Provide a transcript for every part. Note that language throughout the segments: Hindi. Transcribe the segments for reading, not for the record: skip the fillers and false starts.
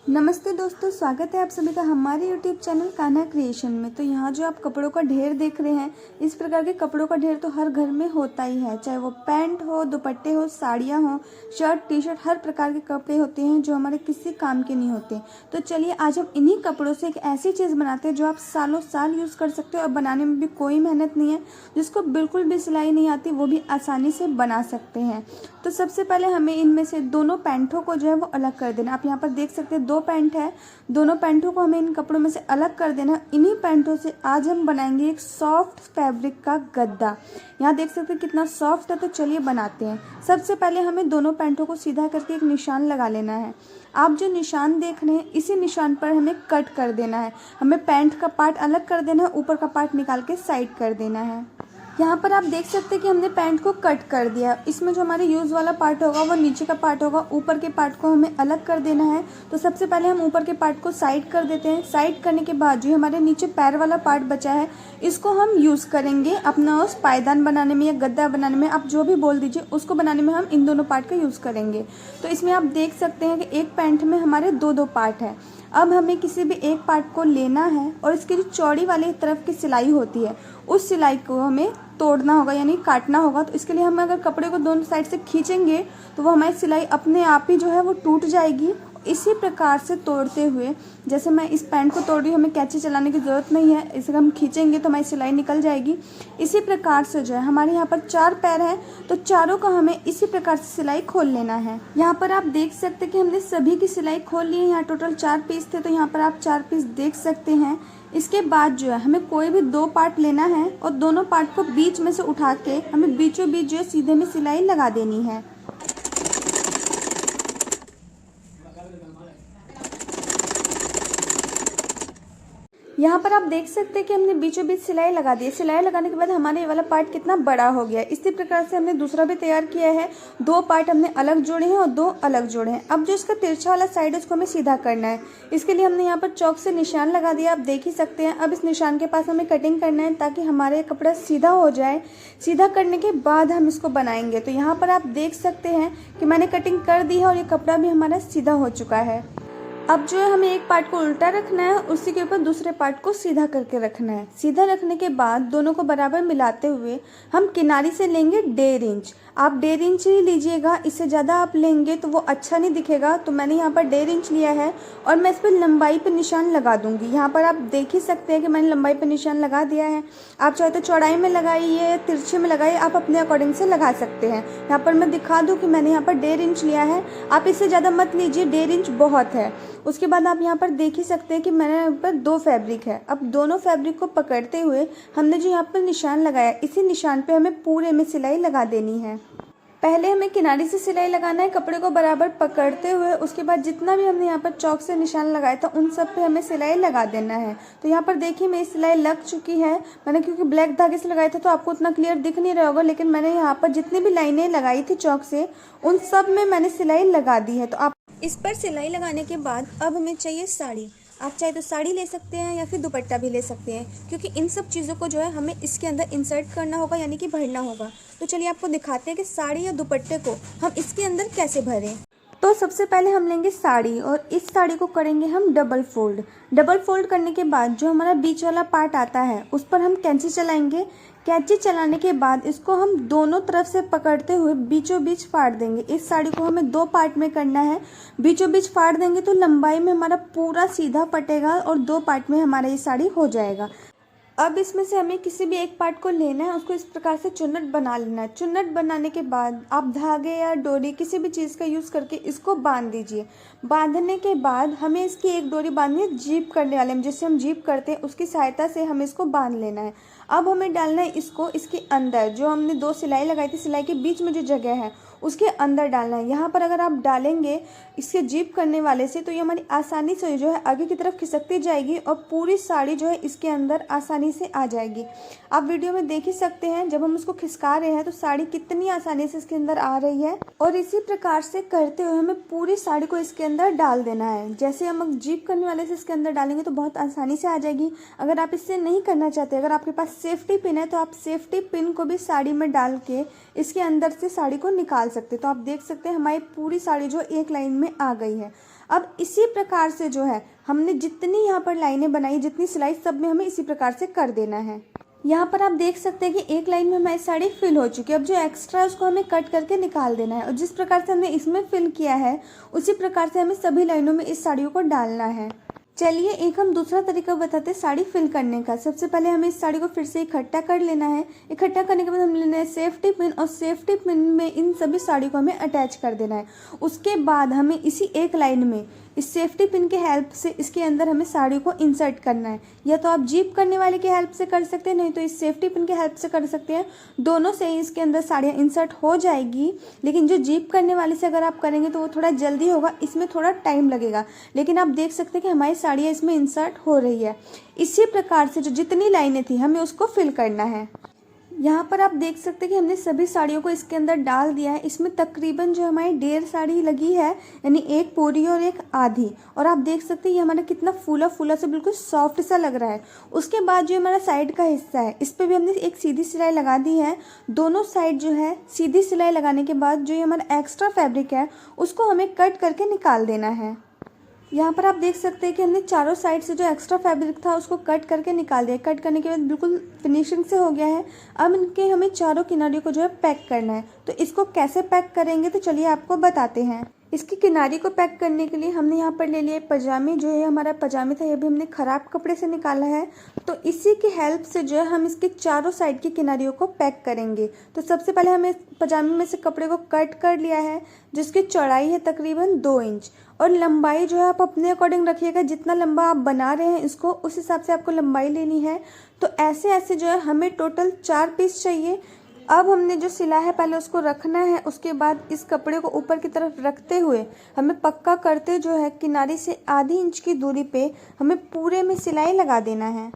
नमस्ते दोस्तों, स्वागत है आप सभी का हमारे YouTube चैनल कान्हा क्रिएशन में। तो यहाँ जो आप कपड़ों का ढेर देख रहे हैं, इस प्रकार के कपड़ों का ढेर तो हर घर में होता ही है। चाहे वो पैंट हो, दुपट्टे हो, साड़ियाँ हो, शर्ट, टी शर्ट, हर प्रकार के कपड़े होते हैं जो हमारे किसी काम के नहीं होते। तो चलिए आज हम इन्हीं कपड़ों से एक ऐसी चीज़ बनाते हैं जो आप सालों साल यूज़ कर सकते हो और बनाने में भी कोई मेहनत नहीं है। जिसको बिल्कुल भी सिलाई नहीं आती वो भी आसानी से बना सकते हैं। तो सबसे पहले हमें इनमें से दोनों पैंटों को जो है वो अलग कर देना। आप यहाँ पर देख सकते हैं दो पैंट है, दोनों पैंटों को हमें इन कपड़ों में से अलग कर देना। इन्हीं पैंटों से आज हम बनाएंगे एक सॉफ्ट फैब्रिक का गद्दा। यहाँ देख सकते हैं कितना सॉफ्ट है। तो चलिए बनाते हैं। सबसे पहले हमें दोनों पैंटों को सीधा करके एक निशान लगा लेना है। आप जो निशान देख रहे हैं इसी निशान पर हमें कट कर देना है। हमें पैंट का पार्ट अलग कर देना है, ऊपर का पार्ट निकाल के साइड कर देना है। यहाँ पर आप देख सकते हैं कि हमने पैंट को कट कर दिया। इसमें जो हमारे यूज़ वाला पार्ट होगा वो नीचे का पार्ट होगा, ऊपर के पार्ट को हमें अलग कर देना है। तो सबसे पहले हम ऊपर के पार्ट को साइड कर देते हैं। साइड करने के बाद जो हमारे नीचे पैर वाला पार्ट बचा है इसको हम यूज़ करेंगे अपना उस पायदान बनाने में या गद्दा बनाने में, आप जो भी बोल दीजिए, उसको बनाने में हम इन दोनों पार्ट का यूज़ करेंगे। तो इसमें आप देख सकते हैं कि एक पैंट में हमारे दो पार्ट है। अब हमें किसी भी एक पार्ट को लेना है और इसकी जो चौड़ी वाली तरफ की सिलाई होती है उस सिलाई को हमें तोड़ना होगा, यानी काटना होगा। तो इसके लिए हम अगर कपड़े को दोनों साइड से खींचेंगे तो वो हमारी सिलाई अपने आप ही जो है वो टूट जाएगी। इसी प्रकार से तोड़ते हुए, जैसे मैं इस पैंट को तोड़ रही हूँ, हमें कैंची चलाने की ज़रूरत नहीं है। इसे हम खींचेंगे तो हमारी सिलाई निकल जाएगी। इसी प्रकार से जो है हमारे यहाँ पर 4 पैर हैं, तो चारों का हमें इसी प्रकार से सिलाई खोल लेना है। यहाँ पर आप देख सकते हैं कि हमने सभी की सिलाई खोल ली है। यहाँ टोटल 4 पीस थे, तो यहाँ पर आप 4 पीस देख सकते हैं। इसके बाद जो है हमें कोई भी 2 पार्ट लेना है और दोनों पार्ट को बीच में से उठा के हमें बीचों बीच जो है सीधे में सिलाई लगा देनी है। यहाँ पर आप देख सकते हैं कि हमने बीचों बीच सिलाई लगा दी है। सिलाई लगाने के बाद हमारे ये वाला पार्ट कितना बड़ा हो गया है। इसी प्रकार से हमने दूसरा भी तैयार किया है। 2 पार्ट हमने अलग जोड़े हैं और 2 अलग जोड़े हैं। अब जो इसका तिरछा वाला साइड है उसको हमें सीधा करना है। इसके लिए हमने यहाँ पर चौक से निशान लगा दिया, आप देख ही सकते हैं। अब इस निशान के पास हमें कटिंग करना है ताकि हमारे कपड़ा सीधा हो जाए। सीधा करने के बाद हम इसको बनाएंगे। तो यहाँ पर आप देख सकते हैं कि मैंने कटिंग कर दी है और ये कपड़ा भी हमारा सीधा हो चुका है। अब जो है हमें एक पार्ट को उल्टा रखना है, उसी के ऊपर दूसरे पार्ट को सीधा करके रखना है। सीधा रखने के बाद दोनों को बराबर मिलाते हुए हम किनारी से लेंगे 1.5 इंच। आप 1.5 इंच ही लीजिएगा, इससे ज़्यादा आप लेंगे तो वो अच्छा नहीं दिखेगा। तो मैंने यहाँ पर 1.5 इंच लिया है और मैं इस पर लंबाई पर निशान लगा दूंगी। यहाँ पर आप देख ही सकते हैं कि मैंने लंबाई पर निशान लगा दिया है। आप चाहे तो चौड़ाई में लगाइए, तिरछे में लगाइए, आप अपने अकॉर्डिंग से लगा सकते हैं। यहाँ पर मैं दिखा दूँ कि मैंने यहाँ पर 1.5 इंच लिया है। आप इससे ज़्यादा मत लीजिए, 1.5 इंच बहुत है। उसके बाद आप यहाँ पर देख ही सकते हैं कि मैंने यहाँ पर 2 फैब्रिक है। अब दोनों फैब्रिक को पकड़ते हुए हमने जो यहाँ पर निशान लगाया, इसी निशान पे हमें पूरे में सिलाई लगा देनी है। पहले हमें किनारी से सिलाई लगाना है कपड़े को बराबर पकड़ते हुए। उसके बाद जितना भी हमने यहाँ पर चौक से निशान लगाया था उन सब पे हमें सिलाई लगा देना है। तो यहाँ पर देखिए मेरी सिलाई लग चुकी है। मैंने क्योंकि ब्लैक धागे से लगाया था तो आपको उतना क्लियर दिख नहीं रहा होगा, लेकिन मैंने यहाँ पर जितनी भी लाइनें लगाई थी चौक से उन सब में मैंने सिलाई लगा दी है। तो आप इस पर सिलाई लगाने के बाद अब हमें चाहिए साड़ी। आप चाहे तो साड़ी ले सकते हैं या फिर दुपट्टा भी ले सकते हैं, क्योंकि इन सब चीज़ों को जो है हमें इसके अंदर इंसर्ट करना होगा, यानी कि भरना होगा। तो चलिए आपको दिखाते हैं कि साड़ी या दुपट्टे को हम इसके अंदर कैसे भरें। तो सबसे पहले हम लेंगे साड़ी और इस साड़ी को करेंगे हम डबल फोल्ड। डबल फोल्ड करने के बाद जो हमारा बीच वाला पार्ट आता है उस पर हम कैंची चलाएंगे। कैंची चलाने के बाद इसको हम दोनों तरफ से पकड़ते हुए बीचों बीच फाड़ देंगे। इस साड़ी को हमें 2 पार्ट में करना है। बीचों बीच फाड़ देंगे तो लंबाई में हमारा पूरा सीधा पटेगा और 2 पार्ट में हमारा ये साड़ी हो जाएगा। अब इसमें से हमें किसी भी एक पार्ट को लेना है, उसको इस प्रकार से चुन्नट बना लेना है। चुन्नट बनाने के बाद आप धागे या डोरी किसी भी चीज़ का यूज़ करके इसको बांध दीजिए। बांधने के बाद हमें इसकी एक डोरी बांधनी है जीप करने वाले में, जिससे हम जीप करते हैं उसकी सहायता से हमें इसको बांध लेना है। अब हमें डालना है इसको इसके अंदर, जो हमने 2 सिलाई लगाई थी, सिलाई के बीच में जो जगह है उसके अंदर डालना है। यहाँ पर अगर आप डालेंगे इसके जीप करने वाले से तो ये हमारी आसानी से जो है आगे की तरफ खिसकती जाएगी और पूरी साड़ी जो है इसके अंदर आसानी से आ जाएगी। आप वीडियो में देख ही सकते हैं जब हम उसको खिसका रहे हैं तो साड़ी कितनी आसानी से इसके अंदर आ रही है। और इसी प्रकार से करते हुए हमें पूरी साड़ी को इसके अंदर डाल देना है। जैसे हम जीप करने वाले से इसके अंदर डालेंगे तो बहुत आसानी से आ जाएगी। अगर आप इससे नहीं करना चाहते, अगर आपके पास सेफ्टी पिन है तो आप सेफ्टी पिन को भी साड़ी में डाल के इसके अंदर से साड़ी को निकाल सकते। तो आप देख सकते हैं हमारी पूरी साड़ी जो एक लाइन में आ गई है। अब इसी प्रकार से जो है हमने जितनी यहाँ पर लाइनें बनाई, जितनी सिलाई, सब में हमें इसी प्रकार से कर देना है। यहाँ पर आप देख सकते हैं कि एक लाइन में हमारी साड़ी फिल हो चुकी है। अब जो एक्स्ट्रा है उसको हमें कट करके निकाल देना है और जिस प्रकार से हमने इसमें फिल किया है उसी प्रकार से हमें सभी लाइनों में इस साड़ियों को डालना है। चलिए एक हम दूसरा तरीका बताते हैं साड़ी फिल करने का। सबसे पहले हमें इस साड़ी को फिर से इकट्ठा कर लेना है। इकट्ठा करने के बाद हम लेना है सेफ्टी पिन और सेफ्टी पिन में इन सभी साड़ी को हमें अटैच कर देना है। उसके बाद हमें इसी एक लाइन में इस सेफ्टी पिन के हेल्प से इसके अंदर हमें साड़ी को इंसर्ट करना है। या तो आप जीप करने वाले की हेल्प से कर सकते हैं, नहीं तो इस सेफ्टी पिन के हेल्प से कर सकते हैं। दोनों से ही इसके अंदर साड़ियाँ इंसर्ट हो जाएगी, लेकिन जो जीप करने वाले से अगर आप करेंगे तो वो थोड़ा जल्दी होगा, इसमें थोड़ा टाइम लगेगा। लेकिन आप देख सकते हैं कि हमारी साड़ियाँ इसमें इंसर्ट हो रही है। इसी प्रकार से जो जितनी लाइनें थी हमें उसको फिल करना है। यहाँ पर आप देख सकते हैं कि हमने सभी साड़ियों को इसके अंदर डाल दिया है। इसमें तकरीबन जो हमारी 1.5 साड़ी लगी है, यानी एक पूरी और एक आधी। और आप देख सकते हैं ये हमारा कितना फूला फूला सा बिल्कुल सॉफ्ट सा लग रहा है। उसके बाद जो हमारा साइड का हिस्सा है इस पर भी हमने एक सीधी सिलाई लगा दी है। दोनों साइड जो है सीधी सिलाई लगाने के बाद जो ये हमारा एक्स्ट्रा फैब्रिक है उसको हमें कट करके निकाल देना है। यहाँ पर आप देख सकते हैं कि हमने चारों साइड से जो एक्स्ट्रा फैब्रिक था उसको कट करके निकाल दिया। कट करने के बाद बिल्कुल फिनिशिंग से हो गया है। अब इनके हमें चारों किनारियों को जो है पैक करना है। तो इसको कैसे पैक करेंगे तो चलिए आपको बताते हैं। इसकी किनारी को पैक करने के लिए हमने यहाँ पर ले लिया पजामे। जो है हमारा पजामे था ये भी हमने ख़राब कपड़े से निकाला है। तो इसी की हेल्प से जो है हम इसके चारों साइड की किनारियों को पैक करेंगे। तो सबसे पहले हमें पजामे में से कपड़े को कट कर लिया है, जिसकी चौड़ाई है तकरीबन 2 इंच और लंबाई जो है आप अपने अकॉर्डिंग रखिएगा। जितना लंबा आप बना रहे हैं इसको उस हिसाब से आपको लंबाई लेनी है। तो ऐसे ऐसे जो है हमें टोटल 4 पीस चाहिए। अब हमने जो सिला है पहले उसको रखना है। उसके बाद इस कपड़े को ऊपर की तरफ रखते हुए हमें पक्का करते जो है किनारे से आधी इंच की दूरी पे हमें पूरे में सिलाई लगा देना है।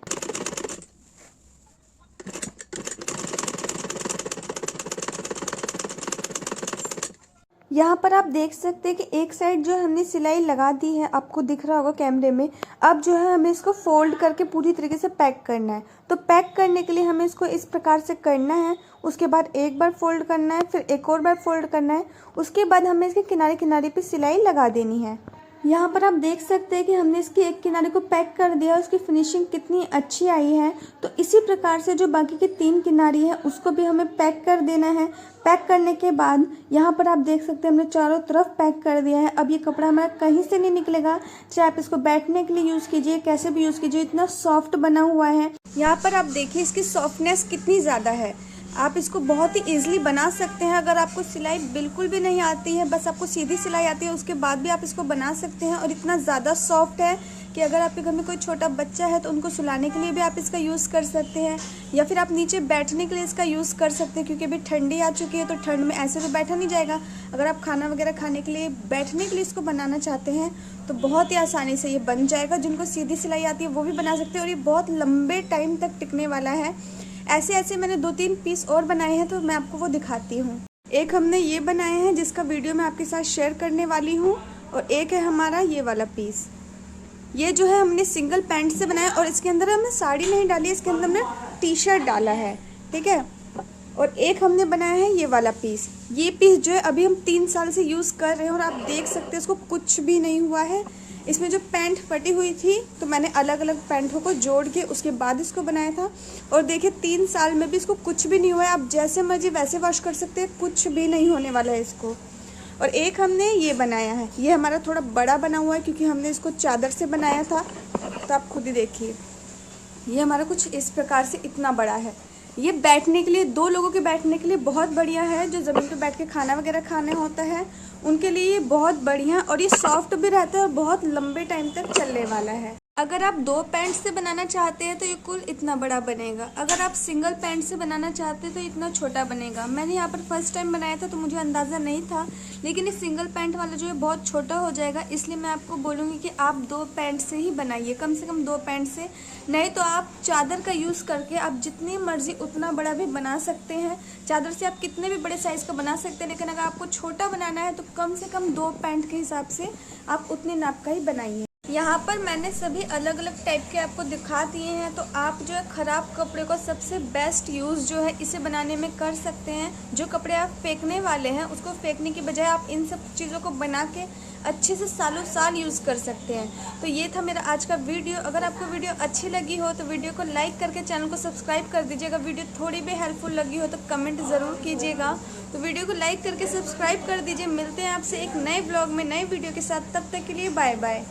यहाँ पर आप देख सकते हैं कि एक साइड जो हमने सिलाई लगा दी है, आपको दिख रहा होगा कैमरे में। अब जो है हमें इसको फोल्ड करके पूरी तरीके से पैक करना है। तो पैक करने के लिए हमें इसको इस प्रकार से करना है। उसके बाद एक बार फोल्ड करना है, फिर एक और बार फोल्ड करना है। उसके बाद हमें इसके किनारे किनारे पे सिलाई लगा देनी है। यहाँ पर आप देख सकते हैं कि हमने इसके एक किनारे को पैक कर दिया, उसकी फिनिशिंग कितनी अच्छी आई है। तो इसी प्रकार से जो बाकी के 3 किनारी है उसको भी हमें पैक कर देना है। पैक करने के बाद यहाँ पर आप देख सकते हैं हमने चारों तरफ पैक कर दिया है। अब ये कपड़ा हमारा कहीं से नहीं निकलेगा, चाहे आप इसको बैठने के लिए यूज़ कीजिए, कैसे भी यूज़ कीजिए, इतना सॉफ्ट बना हुआ है। यहाँ पर आप देखिए इसकी सॉफ्टनेस कितनी ज़्यादा है। आप इसको बहुत ही ईजिली बना सकते हैं। अगर आपको सिलाई बिल्कुल भी नहीं आती है, बस आपको सीधी सिलाई आती है, उसके बाद भी आप इसको बना सकते हैं। और इतना ज़्यादा सॉफ्ट है कि अगर आपके घर में कोई छोटा बच्चा है तो उनको सुलाने के लिए भी आप इसका यूज़ कर सकते हैं, या फिर आप नीचे बैठने के लिए इसका यूज़ कर सकते हैं। क्योंकि अभी ठंडी आ चुकी है तो ठंड में ऐसे तो बैठा नहीं जाएगा। अगर आप खाना वगैरह खाने के लिए बैठने के लिए इसको बनाना चाहते हैं तो बहुत ही आसानी से ये बन जाएगा। जिनको सीधी सिलाई आती है वो भी बना सकते हैं और ये बहुत लंबे टाइम तक टिकने वाला है। ऐसे ऐसे मैंने 2-3 पीस और बनाए हैं तो मैं आपको वो दिखाती हूँ। एक हमने ये बनाए हैं जिसका वीडियो मैं आपके साथ शेयर करने वाली हूँ, और एक है हमारा ये वाला पीस। ये जो है हमने सिंगल पैंट से बनाया और इसके अंदर हमने साड़ी नहीं डाली, इसके अंदर हमने टी-शर्ट डाला है, ठीक है। और एक हमने बनाया है ये वाला पीस। ये पीस जो है अभी हम 3 साल से यूज़ कर रहे हैं और आप देख सकते हैं इसको कुछ भी नहीं हुआ है। इसमें जो पैंट फटी हुई थी तो मैंने अलग अलग पैंटों को जोड़ के उसके बाद इसको बनाया था। और देखिए 3 साल में भी इसको कुछ भी नहीं हुआ है। आप जैसे मर्जी वैसे वॉश कर सकते हैं, कुछ भी नहीं होने वाला है इसको। और एक हमने ये बनाया है, ये हमारा थोड़ा बड़ा बना हुआ है क्योंकि हमने इसको चादर से बनाया था। तो आप खुद ही देखिए, ये हमारा कुछ इस प्रकार से इतना बड़ा है। ये बैठने के लिए, 2 लोगों के बैठने के लिए बहुत बढ़िया है। जो ज़मीन पे बैठ के खाना वगैरह खाने होता है उनके लिए ये बहुत बढ़िया, और ये सॉफ्ट भी रहता है और बहुत लंबे टाइम तक चलने वाला है। अगर आप 2 पैंट से बनाना चाहते हैं तो ये कुल इतना बड़ा बनेगा। अगर आप सिंगल पैंट से बनाना चाहते हैं तो इतना छोटा बनेगा। मैंने यहाँ पर फर्स्ट टाइम बनाया था तो मुझे अंदाज़ा नहीं था, लेकिन ये सिंगल पैंट वाला जो है बहुत छोटा हो जाएगा। इसलिए मैं आपको बोलूँगी कि आप 2 पैंट से ही बनाइए, कम से कम 2 पैंट से। नहीं तो आप चादर का यूज़ करके आप जितनी मर्जी उतना बड़ा भी बना सकते हैं। चादर से आप कितने भी बड़े साइज़ का बना सकते हैं, लेकिन अगर आपको छोटा बनाना है तो कम से कम 2 पैंट के हिसाब से आप उतने नाप का ही बनाइए। यहाँ पर मैंने सभी अलग अलग टाइप के आपको दिखा दिए हैं। तो आप जो है ख़राब कपड़े को सबसे बेस्ट यूज़ जो है इसे बनाने में कर सकते हैं। जो कपड़े आप फेंकने वाले हैं उसको फेंकने की बजाय आप इन सब चीज़ों को बना के अच्छे से सालों साल यूज़ कर सकते हैं। तो ये था मेरा आज का वीडियो। अगर आपको वीडियो अच्छी लगी हो तो वीडियो को लाइक करके चैनल को सब्सक्राइब कर दीजिएगा। वीडियो थोड़ी भी हेल्पफुल लगी हो तो कमेंट ज़रूर कीजिएगा। तो वीडियो को लाइक करके सब्सक्राइब कर दीजिए। मिलते हैं आपसे एक नए ब्लॉग में नए वीडियो के साथ। तब तक के लिए बाय बाय।